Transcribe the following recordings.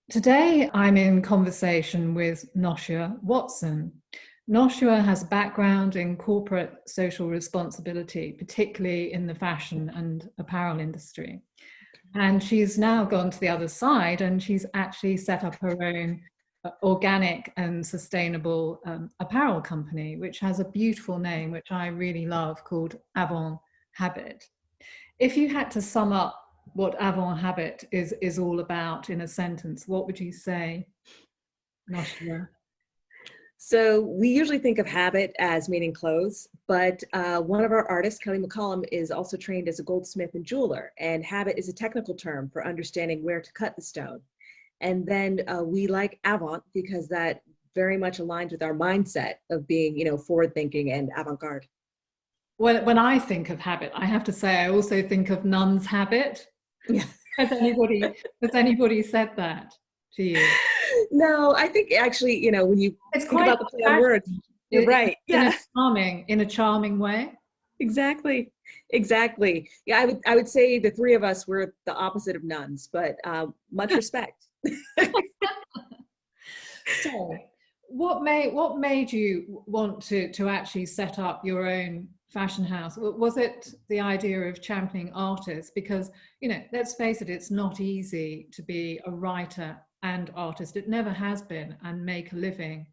Today, I'm in conversation with Noshua Watson. Noshua has a background in corporate social responsibility, particularly in the fashion and apparel industry. And she's now gone to the other side and she's actually set up her own organic and sustainable apparel company, which has a beautiful name, which I really love, called Avant Habit. If you had to sum up what Avant Habit is all about in a sentence, what would you say, Noshua? So we usually think of habit as meaning clothes, but one of our artists, Kelly McCollum, is also trained as a goldsmith and jeweler, and habit is a technical term for understanding where to cut the stone. And then we like Avant because that very much aligns with our mindset of being, forward thinking and avant-garde. When I think of habit, I have to say I also think of Nun's Habit. Yeah. Has anybody said that to you? No, I think actually, when you It's think quite about the play on words, you're right. Yeah, in a charming way. exactly. Exactly. Yeah, I would say the three of us were the opposite of nuns, but much respect. So, what made you want to actually set up your own fashion house? Was it the idea of championing artists? Because, let's face it, it's not easy to be a writer and artist. It never has been, and make a living.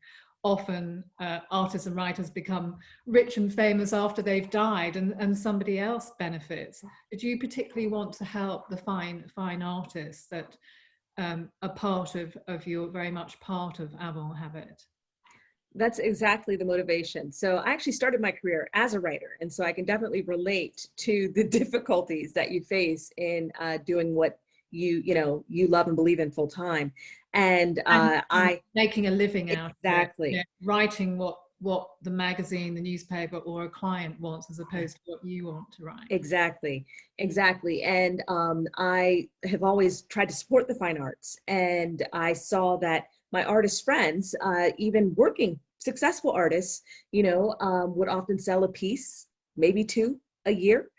Often artists and writers become rich and famous after they've died, and somebody else benefits. Did you particularly want to help the fine artists that a part of your very much part of Avalon Habit? That's exactly the motivation. So I actually started my career as a writer, and so I can definitely relate to the difficulties that you face in doing what you love and believe in full time. And And I making a living out of it, exactly, writing what the magazine, the newspaper, or a client wants, as opposed to what you want to write. exactly, exactly. And I have always tried to support the fine arts, and I saw that my artist friends, even working successful artists, would often sell a piece, maybe two a year.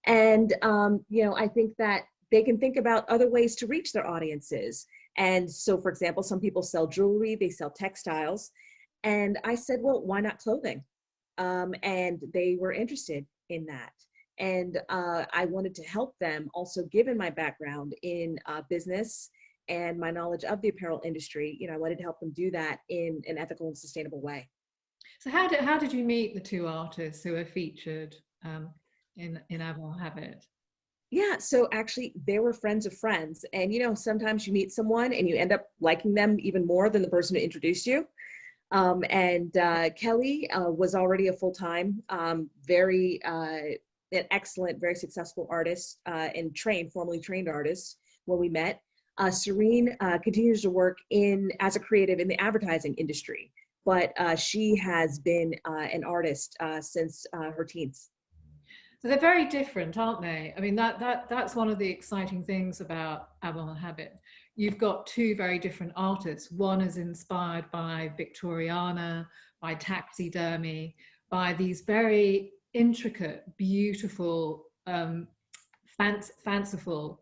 And, I think that they can think about other ways to reach their audiences. And so, for example, some people sell jewelry, they sell textiles. And I said, well, why not clothing? And they were interested in that. And I wanted to help them also, given my background in business and my knowledge of the apparel industry. I wanted to help them do that in an ethical and sustainable way. So how did you meet the two artists who are featured in Avalon Habit? Yeah, so actually they were friends of friends. And sometimes you meet someone and you end up liking them even more than the person who introduced you. And Kelly was already a full-time, very an excellent, very successful artist and formally trained artist when we met. Serene continues to work as a creative in the advertising industry, but she has been an artist since her teens. So they're very different, aren't they? I mean, that's one of the exciting things about Avalon Habit. You've got two very different artists. One is inspired by Victoriana, by taxidermy, by these very intricate, beautiful, fanciful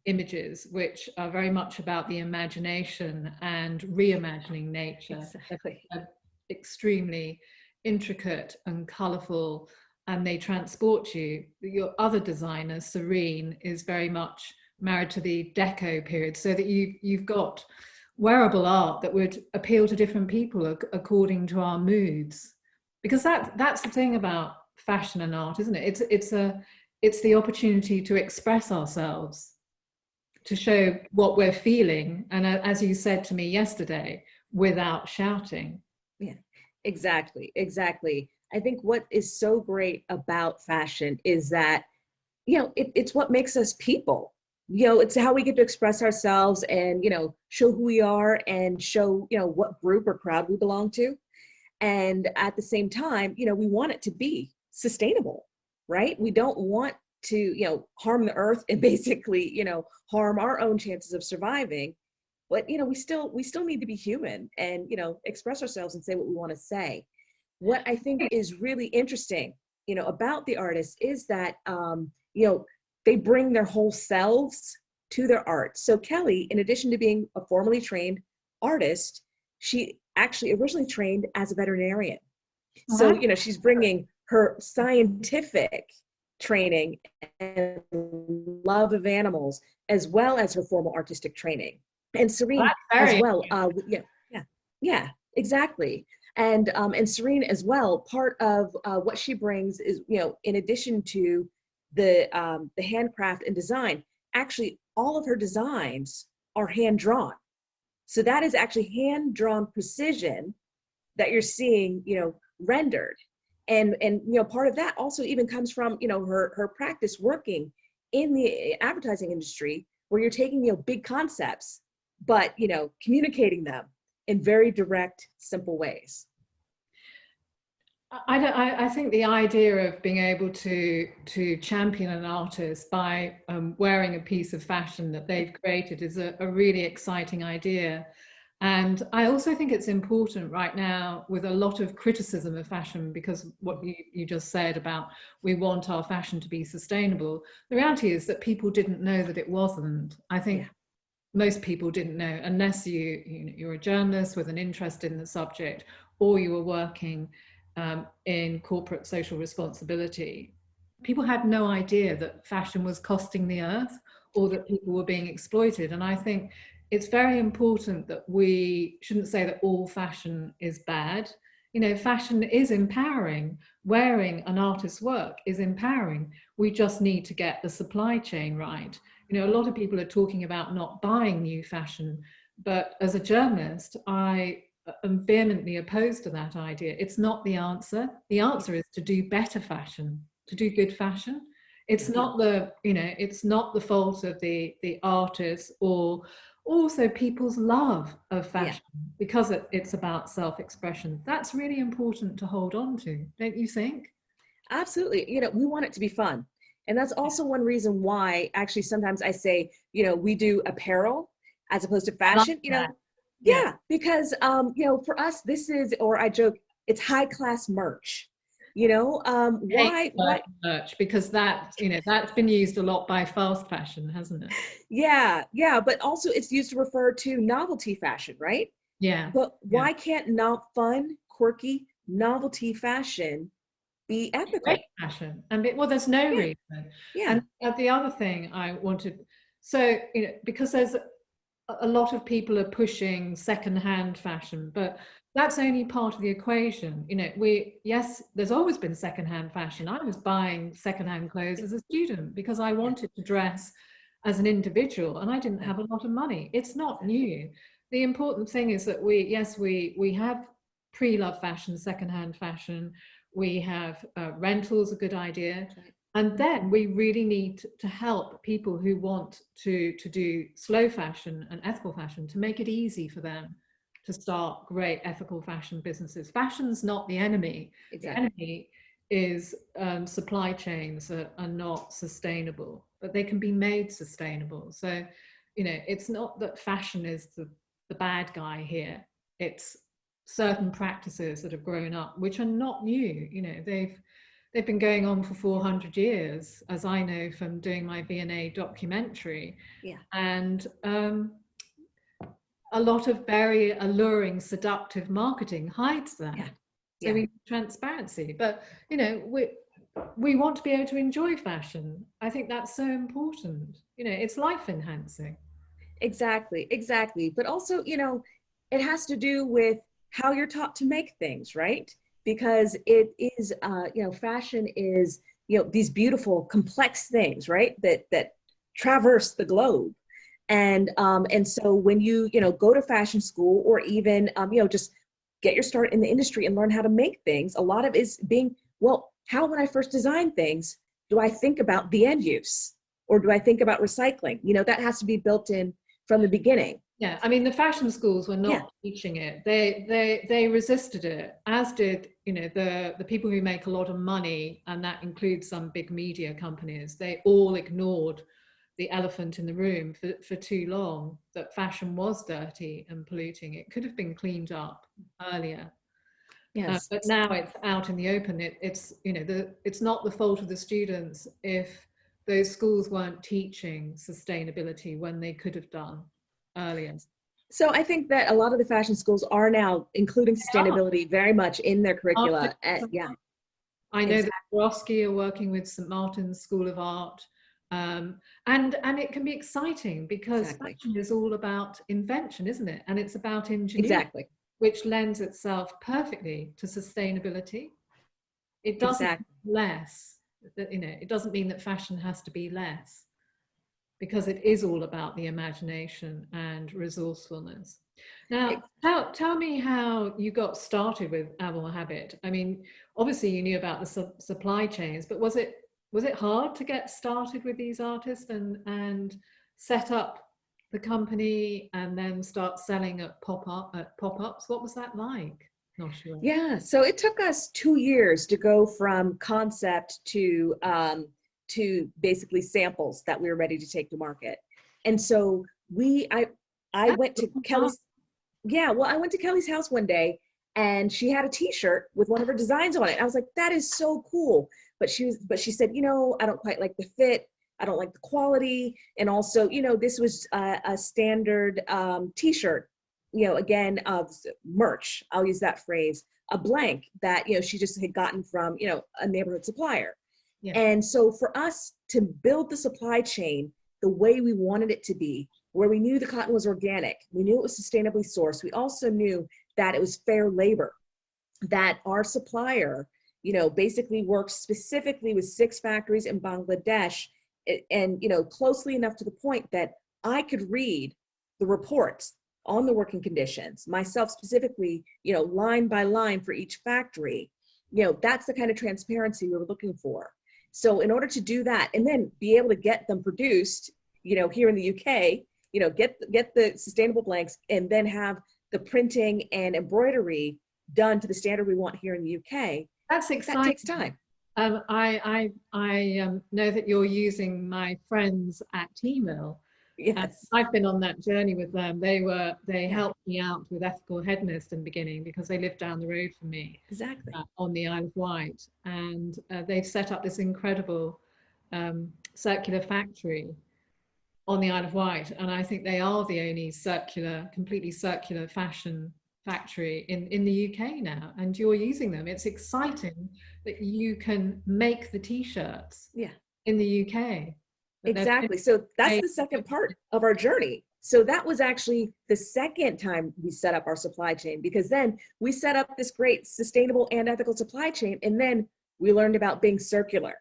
images, which are very much about the imagination and reimagining nature. Exactly. Extremely intricate and colourful, and they transport you. Your other designer, Serene, is very much married to the Deco period, so that you've got wearable art that would appeal to different people according to our moods. Because that's the thing about fashion and art, isn't it? It's the opportunity to express ourselves, to show what we're feeling, and as you said to me yesterday, without shouting. Yeah, exactly, exactly. I think what is so great about fashion is that, it's what makes us people. It's how we get to express ourselves and, show who we are and show, what group or crowd we belong to. And at the same time, we want it to be sustainable, right? We don't want to, harm the earth and basically, harm our own chances of surviving. But, we still need to be human and, express ourselves and say what we want to say. What I think is really interesting, about the artists is that, they bring their whole selves to their art. So Kelly, in addition to being a formally trained artist, she actually originally trained as a veterinarian. So, you know, she's bringing her scientific training and love of animals, as well as her formal artistic training. And Serene as well. Yeah, exactly. And Serene as well, part of what she brings is, you know, in addition to the handcraft and design, actually all of her designs are hand drawn. So that is actually hand drawn precision that you're seeing, you know, rendered. And you know, part of that also even comes from, you know, her practice working in the advertising industry, where you're taking, you know, big concepts, but, you know, communicating them in very direct, simple ways. I think the idea of being able to champion an artist by wearing a piece of fashion that they've created is a really exciting idea. And I also think it's important right now, with a lot of criticism of fashion, because what you just said about we want our fashion to be sustainable. The reality is that people didn't know that it wasn't. I think most people didn't know, unless you're a journalist with an interest in the subject, or you were working in corporate social responsibility. People had no idea that fashion was costing the earth, or that people were being exploited. And I think it's very important that we shouldn't say that all fashion is bad. You know, fashion is empowering. Wearing an artist's work is empowering. We just need to get the supply chain right. You know, a lot of people are talking about not buying new fashion, but as a journalist, I am vehemently opposed to that idea. It's not the answer. The answer is to do better fashion, to do good fashion. It's not the, you know, it's not the fault of the artists, or also people's love of fashion, because it's about self-expression. That's really important to hold on to, don't you think? Absolutely. You know, we want it to be fun. And that's also one reason why actually sometimes I say, you know, we do apparel as opposed to fashion, you know. Yeah, because you know, for us this is, or I joke, it's high class merch. You know, why merch, because that, you know, that's been used a lot by fast fashion, hasn't it? Yeah, but also it's used to refer to novelty fashion, right? Yeah. But why can't not fun, quirky, novelty fashion be ethical? Great fashion. And well, there's no reason. Yeah. And the other thing I wanted, so, you know, because there's a lot of people are pushing second-hand fashion, but that's only part of the equation. You know, yes, there's always been second-hand fashion. I was buying second-hand clothes as a student because I wanted to dress as an individual, and I didn't have a lot of money. It's not new. The important thing is that we have pre-loved fashion, second-hand fashion. We have rentals, a good idea. And then we really need to help people who want to do slow fashion and ethical fashion, to make it easy for them to start great ethical fashion businesses. Fashion's not the enemy. The enemy is supply chains that are not sustainable, but they can be made sustainable. So, you know, it's not that fashion is the bad guy here. It's certain practices that have grown up, which are not new. You know, they've been going on for 400 years, as I know from doing my V&A documentary. And a lot of very alluring, seductive marketing hides that. So we need transparency. But, you know, we want to be able to enjoy fashion. I think that's so important. You know, it's life enhancing. Exactly. But also, you know, it has to do with how you're taught to make things, right? Because it is, you know, fashion is, you know, these beautiful, complex things, right? That traverse the globe. And so when you know, go to fashion school, or even, you know, just get your start in the industry and learn how to make things, a lot of it is being, well, how, when I first design things, do I think about the end use? Or do I think about recycling? You know, that has to be built in from the beginning. Yeah, I mean, the fashion schools were not teaching it. They resisted it, as did, you know, the people who make a lot of money, and that includes some big media companies. They all ignored the elephant in the room for too long, that fashion was dirty and polluting. It could have been cleaned up earlier. But now it's out in the open. It's, you know, it's not the fault of the students if those schools weren't teaching sustainability when they could have done earlier? So I think that a lot of the fashion schools are now including sustainability very much in their curricula. Yeah, I know exactly. that Swarovski are working with St. Martin's School of Art, and it can be exciting because fashion is all about invention, isn't it? And it's about engineering, which lends itself perfectly to sustainability. It doesn't less, you know, it doesn't mean that fashion has to be less, because it is all about the imagination and resourcefulness. Now, tell me how you got started with Avalon Habit. I mean, obviously you knew about the supply chains, but was it hard to get started with these artists and set up the company and then start selling at pop-ups? What was that like, Noshua? Yeah, so it took us 2 years to go from concept to basically samples that we were ready to take to market. And so I went to Kelly's. Yeah, well, I went to Kelly's house one day and she had a t-shirt with one of her designs on it. I was like, that is so cool. But she said, you know, I don't quite like the fit. I don't like the quality. And also, you know, this was a standard t-shirt, you know, again, of merch, I'll use that phrase, a blank that, you know, she just had gotten from, you know, a neighborhood supplier. Yeah. And so for us to build the supply chain the way we wanted it to be, where we knew the cotton was organic, we knew it was sustainably sourced, we also knew that it was fair labor, that our supplier, you know, basically works specifically with 6 factories in Bangladesh, and, you know, closely enough to the point that I could read the reports on the working conditions, myself specifically, you know, line by line for each factory. You know, that's the kind of transparency we were looking for. So in order to do that and then be able to get them produced, you know, here in the UK, you know, get the sustainable blanks and then have the printing and embroidery done to the standard we want here in the UK. That's exciting. That takes time. I know that you're using my friends at T-Mill. Yes. I've been on that journey with them. They helped me out with ethical-hedonist in the beginning because they lived down the road from me. Exactly. On the Isle of Wight, and they've set up this incredible circular factory on the Isle of Wight, and I think they are the only completely circular fashion factory in the UK now, and you're using them. It's exciting that you can make the t-shirts in the UK. Exactly. So that's the second part of our journey. So that was actually the second time we set up our supply chain, because then we set up this great sustainable and ethical supply chain, and then we learned about being circular.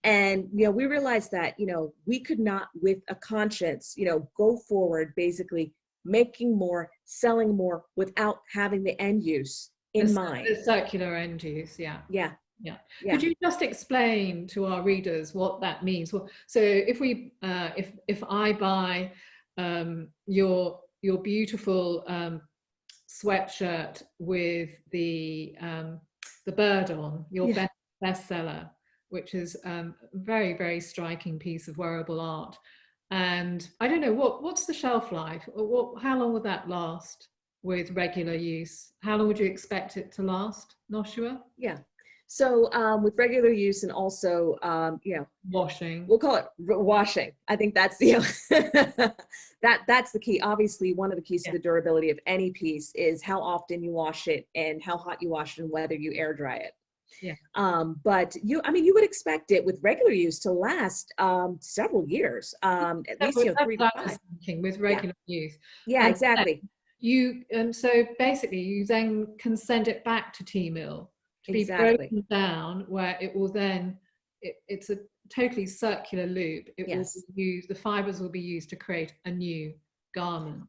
And, you know, we realized that, you know, we could not with a conscience, you know, go forward basically making more, selling more without having the end use in mind. The circular end use, yeah. Yeah. Yeah. Could you just explain to our readers what that means? Well, so if I buy your beautiful sweatshirt with the bird on, your bestseller, which is a very, very striking piece of wearable art. And I don't know, what's the shelf life? How long would that last with regular use? How long would you expect it to last, Noshua? Yeah. So with regular use and also, you know, washing, we'll call it washing. I think that's the that's the key. Obviously, one of the keys to the durability of any piece is how often you wash it and how hot you wash it and whether you air dry it. Yeah. But you would expect it with regular use to last several years, at least, you know, 3 to 5. With regular use. Yeah, and exactly. So basically, you then can send it back to T-Mill to be broken down, where it will then it's a totally circular loop. It will be used. The fibers will be used to create a new garment.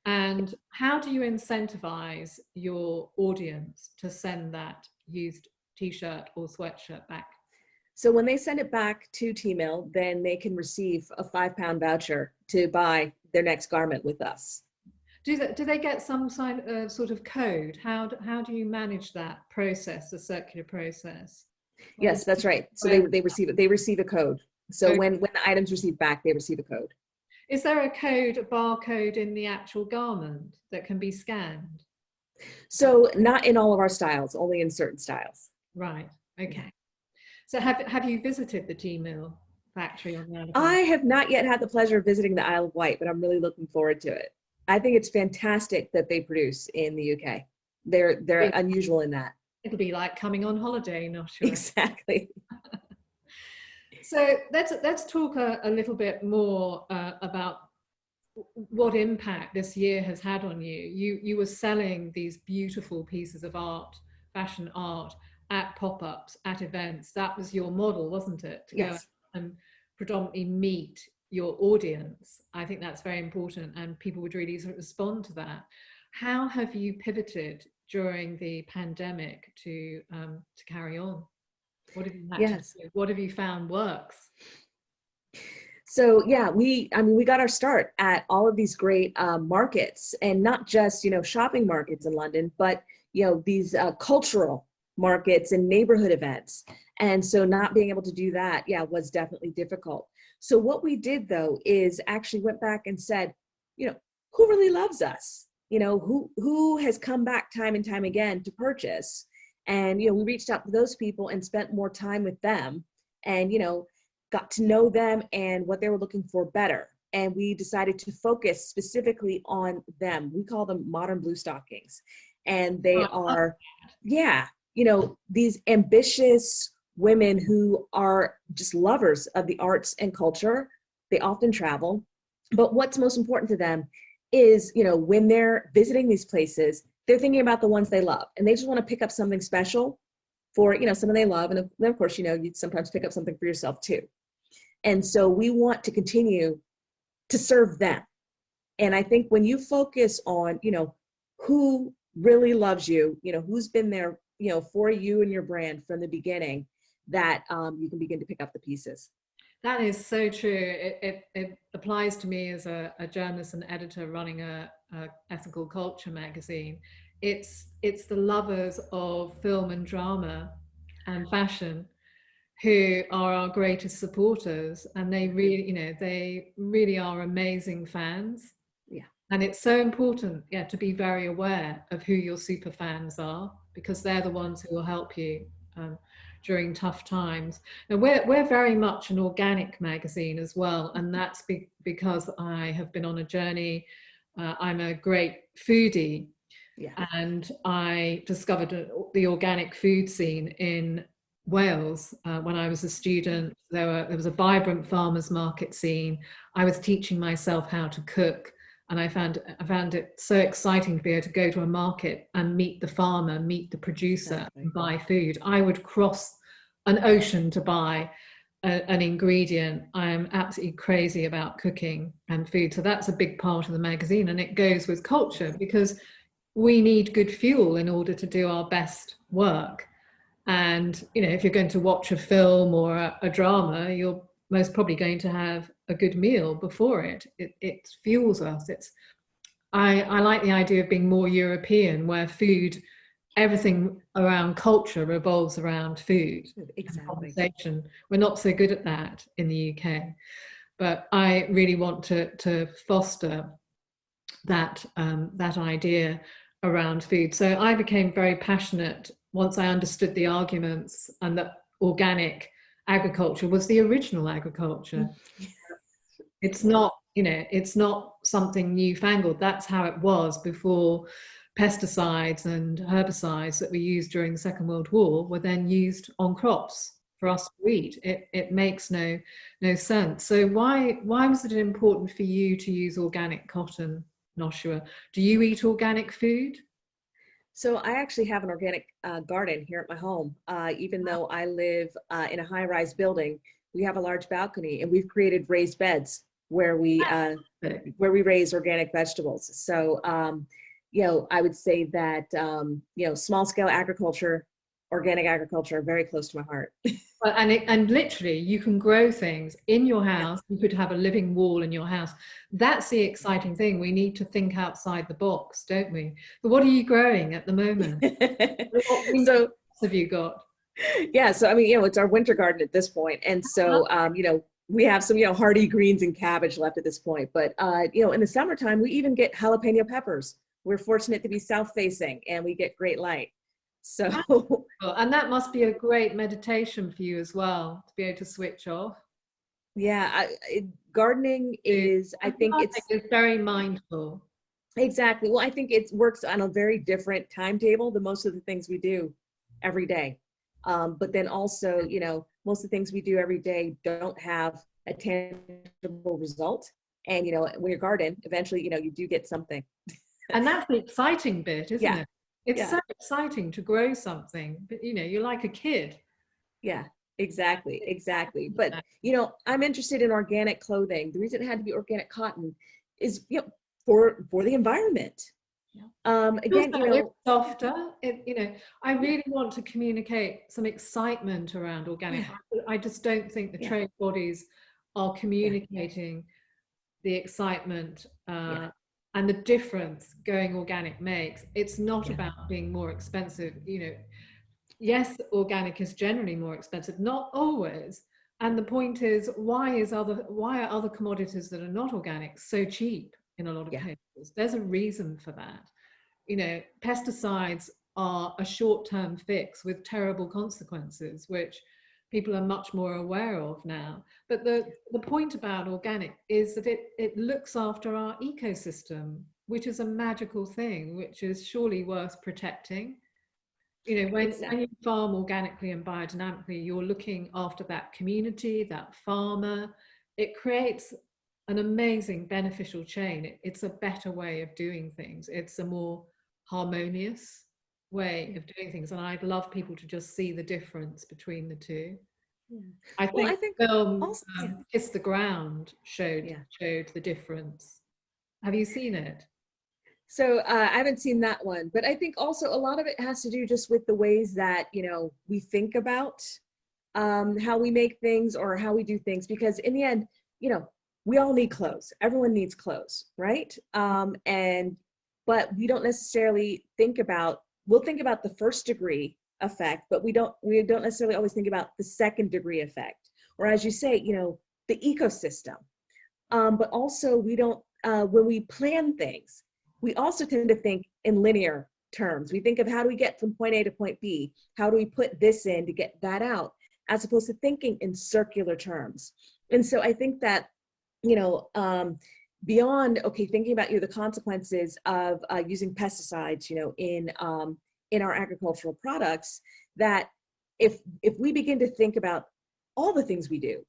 And how do you incentivize your audience to send that used t-shirt or sweatshirt back? So when they send it back to T-Mill, then they can receive a £5 voucher to buy their next garment with us. Do they get some sort of code? How do you manage that process, the circular process? Yes, that's right. So they receive it. They receive a code. So when the items receive back, they receive a code. Is there a barcode in the actual garment that can be scanned? So not in all of our styles, only in certain styles. Right. Okay. So have you visited the T-Mill factory on the Isle of I Wight? have not yet had the pleasure of visiting the Isle of Wight, but I'm really looking forward to it. I think it's fantastic that they produce in the UK. They're unusual in that. It'll be like coming on holiday, not sure. Exactly. So let's talk a little bit more about what impact this year has had on you. You were selling these beautiful pieces of art, fashion art, at pop-ups, at events. That was your model, wasn't it? To go Yes. and predominantly meet your audience. I think that's very important, and people would really respond to that. How have you pivoted during the pandemic to carry on? What have you had to do? What have you found works? So yeah, we got our start at all of these great markets, and not just, shopping markets in London, but, these cultural markets and neighborhood events. And so not being able to do that, was definitely difficult. So what we did though, is actually went back and said, who really loves us? Who has come back time and time again to purchase? And, we reached out to those people and spent more time with them, and, got to know them and what they were looking for better. And we decided to focus specifically on them. We call them modern Bluestockings. And they are, these ambitious women who are just lovers of the arts and culture. They often travel. But what's most important to them is, when they're visiting these places, they're thinking about the ones they love. And they just want to pick up something special for, someone they love. And then of course, you'd sometimes pick up something for yourself too. And so we want to continue to serve them. And I think when you focus on, who really loves you, who's been there, for you and your brand from the beginning, that you can begin to pick up the pieces. That is so true. It applies to me as a journalist and editor running a ethical culture magazine. It's the lovers of film and drama and fashion who are our greatest supporters, and they really are amazing fans. Yeah. And it's so important, to be very aware of who your super fans are, because they're the ones who will help you during tough times. And we're very much an organic magazine as well, and that's because I have been on a journey. I'm a great foodie, and I discovered the organic food scene in Wales when I was a student. There was a vibrant farmers market scene. I was teaching myself how to cook, and I found it so exciting to be able to go to a market and meet the farmer, meet the producer, and buy food. I would cross an ocean to buy an ingredient. I am absolutely crazy about cooking and food, so that's a big part of the magazine, and it goes with culture because we need good fuel in order to do our best work. And if you're going to watch a film or a drama, you're most probably going to have a good meal before it. It fuels us. I like the idea of being more European, where food, everything around culture revolves around food. Exactly. Conversation. We're not so good at that in the UK, but I really want to foster that idea around food. So I became very passionate once I understood the arguments, and that organic agriculture was the original agriculture. It's not, it's not something newfangled. That's how it was before pesticides and herbicides that we used during the Second World War were then used on crops for us to eat. It makes no sense. So why was it important for you to use organic cotton, Noshua? Do you eat organic food? So I actually have an organic garden here at my home. Even though I live in a high-rise building, we have a large balcony, and we've created raised beds where we raise organic vegetables. So I would say that small-scale agriculture, organic agriculture, are very close to my heart. And literally, you can grow things in your house. You could have a living wall in your house. That's the exciting thing. We need to think outside the box, don't we? But what are you growing at the moment? What have you got? Yeah, so it's our winter garden at this point, and so we have some hardy greens and cabbage left at this point. But in the summertime, we even get jalapeno peppers. We're fortunate to be south-facing, and we get great light. So, and that must be a great meditation for you as well, to be able to switch off. Yeah, gardening is, I think it's very mindful. exactly. Well, I think it works on a very different timetable than most of the things we do every day. But then also, you know, most of the things we do every day don't have a tangible result. And, you know, when you garden, eventually, you know, you do get something. And that's the exciting bit, isn't Yeah. it? It's Yeah. so exciting to grow something, but you know, you're like a kid. Yeah, exactly. Exactly. But, you know, I'm interested in organic clothing. The reason it had to be organic cotton is, you know, for the environment. Again, you know, it's softer. You know, I really want to communicate some excitement around organic. I just don't think the trade bodies are communicating the excitement and the difference going organic makes. It's not about being more expensive. You know, yes, organic is generally more expensive, not always. And the point is, why are other commodities that are not organic so cheap in a lot of cases? There's a reason for that. You know, pesticides are a short-term fix with terrible consequences, which people are much more aware of now. But the point about organic is that it looks after our ecosystem, which is a magical thing, which is surely worth protecting. You know, when you farm organically and biodynamically, you're looking after that community, that farmer. It creates an amazing beneficial chain. It's a better way of doing things. It's a more harmonious way of doing things. And I'd love people to just see the difference between the two. I think the film Kiss the Ground showed the difference. Have you seen it? So I haven't seen that one, but I think also a lot of it has to do just with the ways that, you know, we think about how we make things or how we do things, because in the end, you know, we all need clothes. Everyone needs clothes, right? But we don't necessarily think about, we'll think about the first degree effect, but we don't necessarily always think about the second degree effect, or as you say, you know, the ecosystem. But also we don't, when we plan things, we also tend to think in linear terms. We think of how do we get from point A to point B? How do we put this in to get that out? As opposed to thinking in circular terms. And so I think that, you know, beyond, okay, thinking about, you know, the consequences of using pesticides, you know, in our agricultural products, that if we begin to think about all the things we do,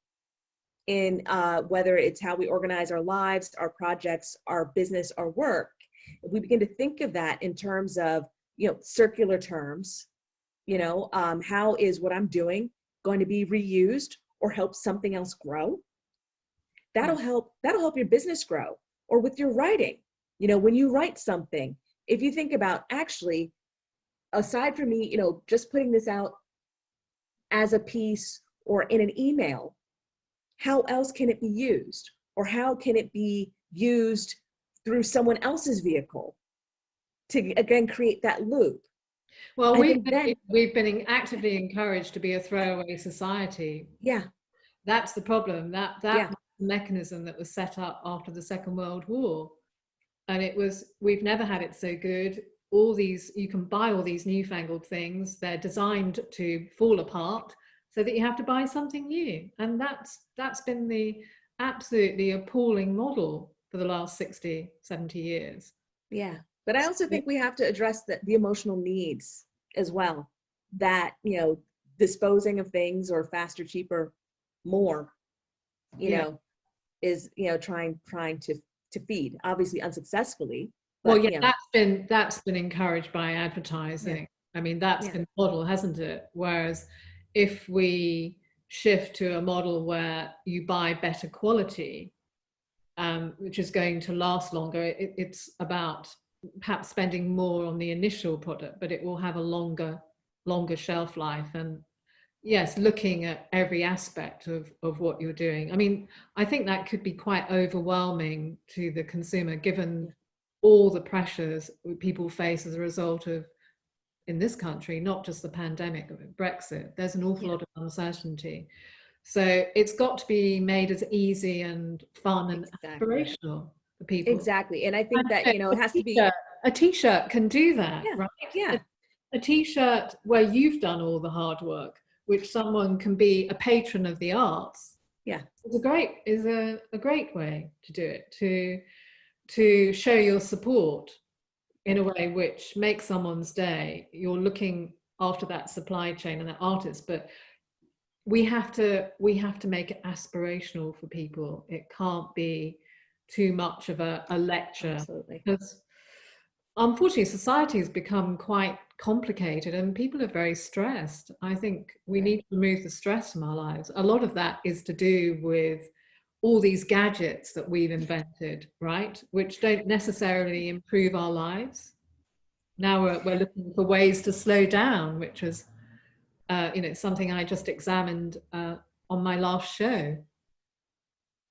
in whether it's how we organize our lives, our projects, our business, our work, if we begin to think of that in terms of, you know, circular terms, you know, how is what I'm doing going to be reused or help something else grow? That'll help your business grow. Or with your writing, you know, when you write something, if you think about, actually, aside from me, you know, just putting this out as a piece or in an email, how else can it be used? Or how can it be used through someone else's vehicle to, again, create that loop? Well, we've been actively encouraged to be a throwaway society. Yeah. That's the problem. That mechanism that was set up after the Second World War. And we've never had it so good. You can buy all these newfangled things. They're designed to fall apart so that you have to buy something new. And that's been the absolutely appalling model for the last 60, 70 years. Yeah. But I also think we have to address the emotional needs as well, that, you know, disposing of things or faster, cheaper, more, you know, is, you know, trying to feed, obviously unsuccessfully. But, well, yeah, that's been encouraged by advertising. I mean, that's been the model, hasn't it? Whereas if we shift to a model where you buy better quality, which is going to last longer, it's about perhaps spending more on the initial product, but it will have a longer shelf life. And yes, looking at every aspect of what you're doing. I mean, I think that could be quite overwhelming to the consumer, given all the pressures people face as a result of, in this country, not just the pandemic, but Brexit. There's an awful lot of uncertainty. So it's got to be made as easy and fun and aspirational for people. Exactly. And I think that, you know, it has to be. A t-shirt can do that, right? Yeah. A t-shirt where you've done all the hard work, which someone can be a patron of the arts Yeah. It's a great way to do it, to show your support in a way which makes someone's day. You're looking after that supply chain and that artist, but we have to make it aspirational for people. It can't be too much of a lecture. Absolutely. Because unfortunately society has become quite complicated and people are very stressed. I think we need to remove the stress from our lives. A lot of that is to do with all these gadgets that we've invented, right, which don't necessarily improve our lives. Now we're looking for ways to slow down, which is something I just examined on my last show.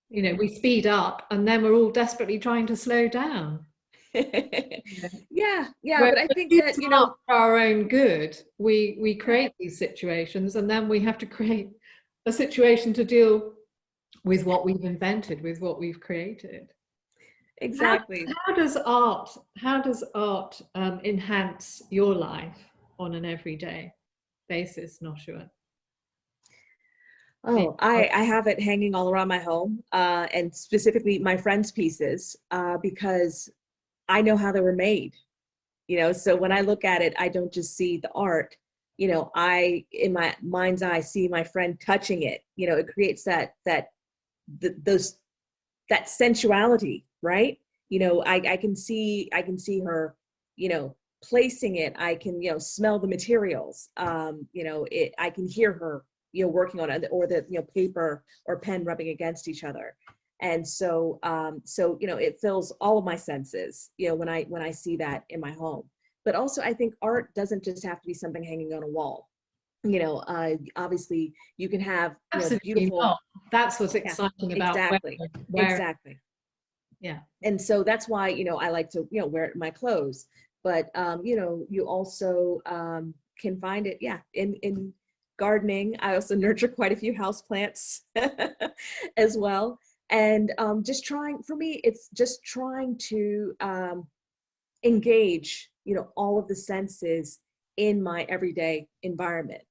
We speed up and then we're all desperately trying to slow down. Yeah, Where but I think that, for our own good, we create these situations, and then we have to create a situation to deal with what we've invented, with what we've created. Exactly. How does art enhance your life on an everyday basis, Noshua? Oh, I have it hanging all around my home, and specifically my friends' pieces, because I know how they were made. So when I look at it, I don't just see the art. I, in my mind's eye, see my friend touching it. It creates that sensuality, right? I can see her, placing it. I can, smell the materials. I can hear her, working on it, or the, paper or pen rubbing against each other. And so, it fills all of my senses, when I see that in my home. But also, I think art doesn't just have to be something hanging on a wall. Obviously, you can have beautiful. Not. That's what's exciting about exactly. Exactly. Yeah. And so that's why I like to wear it in my clothes. But you also can find it, in gardening. I also nurture quite a few houseplants as well. And for me, it's just trying to engage, all of the senses in my everyday environment.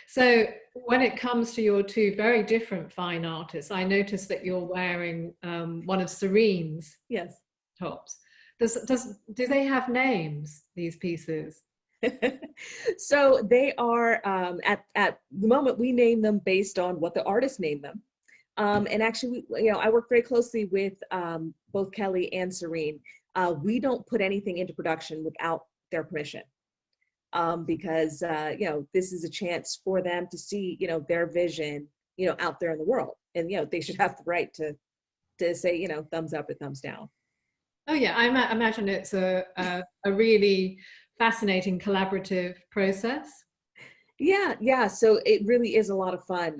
So when it comes to your two very different fine artists, I noticed that you're wearing one of Serene's tops. Do they have names, these pieces? So they are, at the moment, we name them based on what the artist named them. And actually, I work very closely with both Kelly and Serene. We don't put anything into production without their permission, because this is a chance for them to see their vision out there in the world, and they should have the right to say thumbs up or thumbs down. Oh yeah, I imagine it's a really fascinating collaborative process. Yeah. So it really is a lot of fun.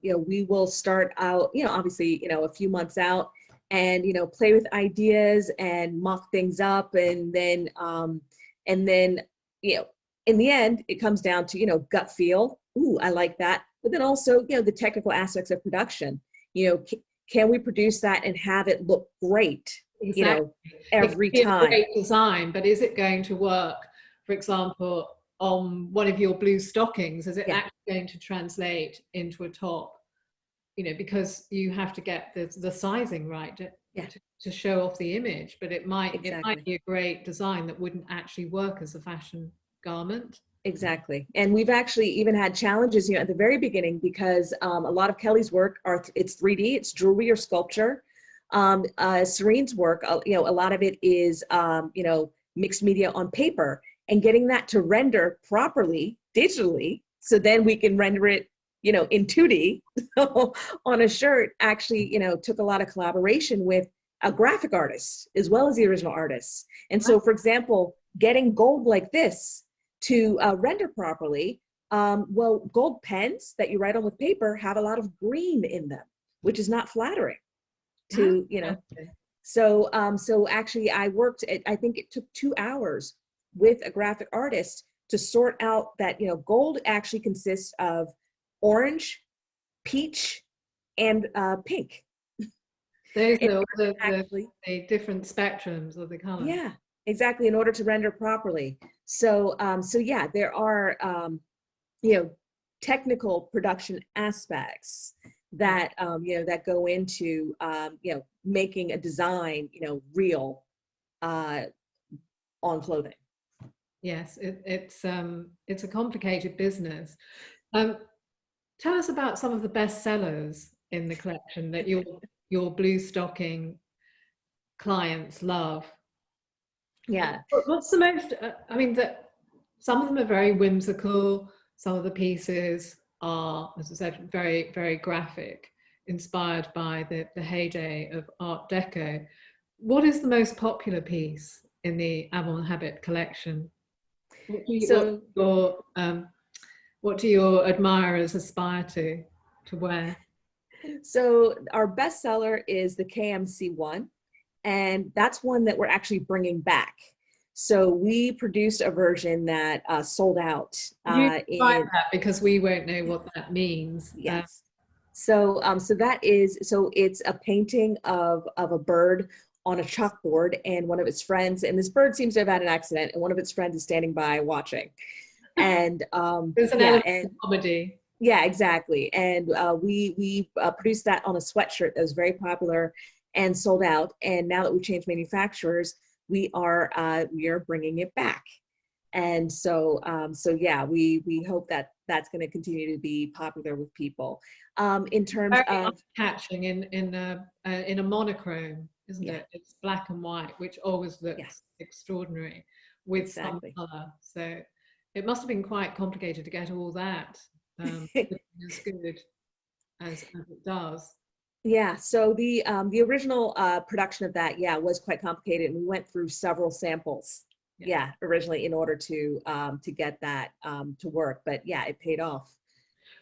We will start out, obviously, a few months out, and play with ideas and mock things up, and then in the end, it comes down to gut feel. Ooh, I like that. But then also the technical aspects of production. Can we produce that and have it look great? Exactly. Every time. Great design, but is it going to work? For example, on one of your Bluestockings, is it actually going to translate into a top? Because you have to get the sizing right to show off the image, but it might be a great design that wouldn't actually work as a fashion garment. Exactly. And we've actually even had challenges at the very beginning, because a lot of Kelly's work it's 3D, it's jewelry or sculpture. Serene's work, a lot of it is mixed media on paper, and getting that to render properly digitally, so then we can render it in 2D on a shirt, actually took a lot of collaboration with a graphic artist as well as the original artists. And so, for example, getting gold like this to render properly, gold pens that you write on with paper have a lot of green in them, which is not flattering to So actually, I worked I think it took 2 hours with a graphic artist to sort out that gold actually consists of orange, peach, and pink. Those are the different spectrums of the color. Yeah, exactly, in order to render properly. So yeah, there are technical production aspects that, that go into, making a design, real on clothing. Yes, it's a complicated business. Tell us about some of the best sellers in the collection that your Bluestocking clients love. Yeah. What's the most? I mean, some of them are very whimsical. Some of the pieces are, as I said, very, very graphic, inspired by the heyday of Art Deco. What is the most popular piece in the Avant Habit collection? So, What do your admirers aspire to wear? so our bestseller is the KMC1, and that's one that we're actually bringing back. So we produced a version that sold out. You describe that because we won't know what that means. Yes. So it's a painting of a bird on a chalkboard, and one of its friends, and this bird seems to have had an accident, and one of its friends is standing by watching. And There's an element of comedy. Yeah, exactly. And we produced that on a sweatshirt that was very popular and sold out. And now that we've changed manufacturers, we are bringing it back. And so yeah, we hope that that's going to continue to be popular with people. In terms Very of catching in a monochrome, isn't it? It's black and white, which always looks extraordinary with some color. So it must have been quite complicated to get all that as good as it does. Yeah, so the original production of that, was quite complicated, and we went through several samples, originally in order to get that to work. But yeah, it paid off.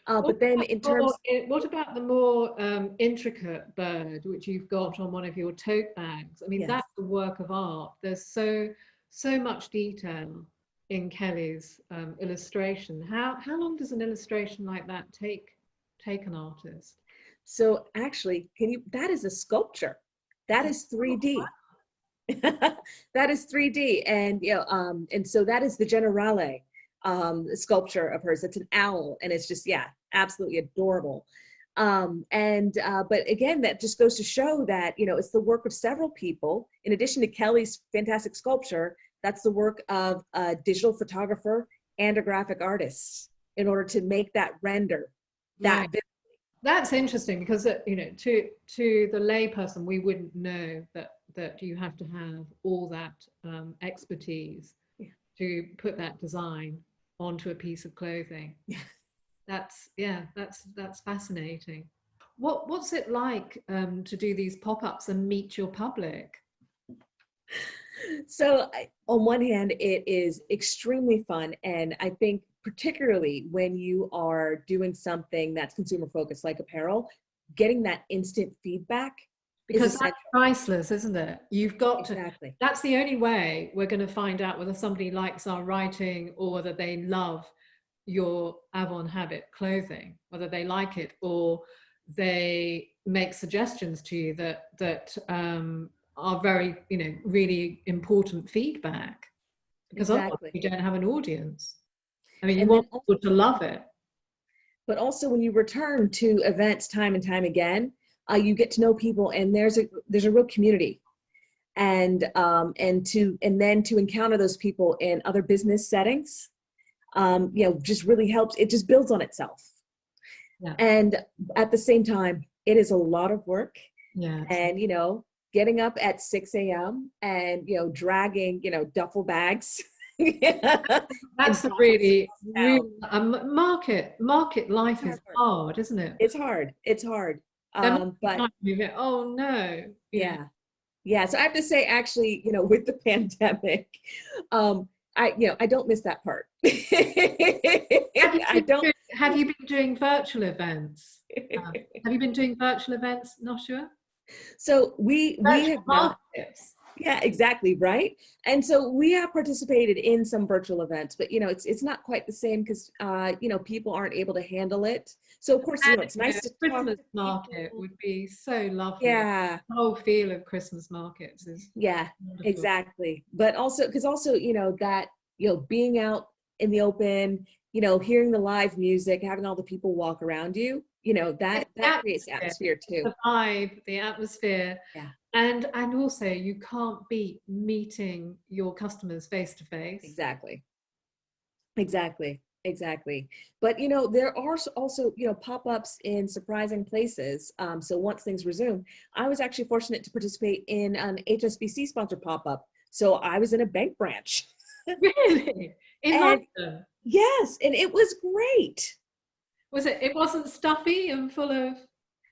But then in terms, what about the more intricate bird which you've got on one of your tote bags? I mean, that's a work of art. There's so much detail in Kelly's illustration. How long does an illustration like that take an artist? So actually, that is a sculpture. That is 3D. That is 3D. And and so that is the Generale sculpture of hers. It's an owl, and it's just, absolutely adorable. But again, that just goes to show that, it's the work of several people. In addition to Kelly's fantastic sculpture, that's the work of a digital photographer and a graphic artist in order to make that render that vivid. That's interesting because to the layperson, we wouldn't know that you have to have all that expertise to put that design onto a piece of clothing. That's fascinating. What's it like to do these pop-ups and meet your public? So on one hand, it is extremely fun, and I think particularly when you are doing something that's consumer focused like apparel, getting that instant feedback, because that's priceless, isn't it? You've got to, that's the only way we're going to find out whether somebody likes our writing or whether they love your Avant Habit clothing, whether they like it or they make suggestions to you that are very, really important feedback, because otherwise you don't have an audience. I mean, you want people to love it. But also when you return to events time and time again, you get to know people, and there's a real community. And then to encounter those people in other business settings, just really helps. It just builds on itself. Yeah. And at the same time, it is a lot of work. Yeah. And, getting up at 6 a.m. and, dragging, duffel bags. That's really market life is hard, isn't it? It's hard. But oh no. Yeah. So I have to say, actually, with the pandemic, I don't miss that part. Have you been doing virtual events? Have you been doing virtual events, Noshua? So we have markets. Yeah, exactly, right. And so we have participated in some virtual events, but it's not quite the same because people aren't able to handle it. So of course, it's nice to Christmas market would be so lovely. Yeah, the whole feel of Christmas markets is wonderful. Exactly. But also that being out in the open, hearing the live music, having all the people walk around you, you know, that It's the creates atmosphere too. the vibe, the atmosphere. Yeah, And also you can't beat meeting your customers face to face. exactly. Exactly. Exactly. But, you know, there are also, you know, pop-ups in surprising places. So once things resume, I was actually fortunate to participate in an HSBC sponsored pop-up. So I was in a bank branch. Really? In And London? yes, and it was great. Was it, it wasn't stuffy and full of,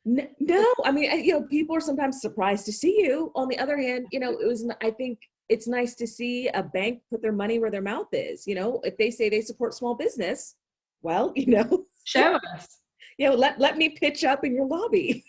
No, I mean, you know, people are sometimes surprised to see you. On the other hand, you know, I think it's nice to see a bank put their money where their mouth is. You know, if they say they support small business, well, you know, show us? you know, let me pitch up in your lobby.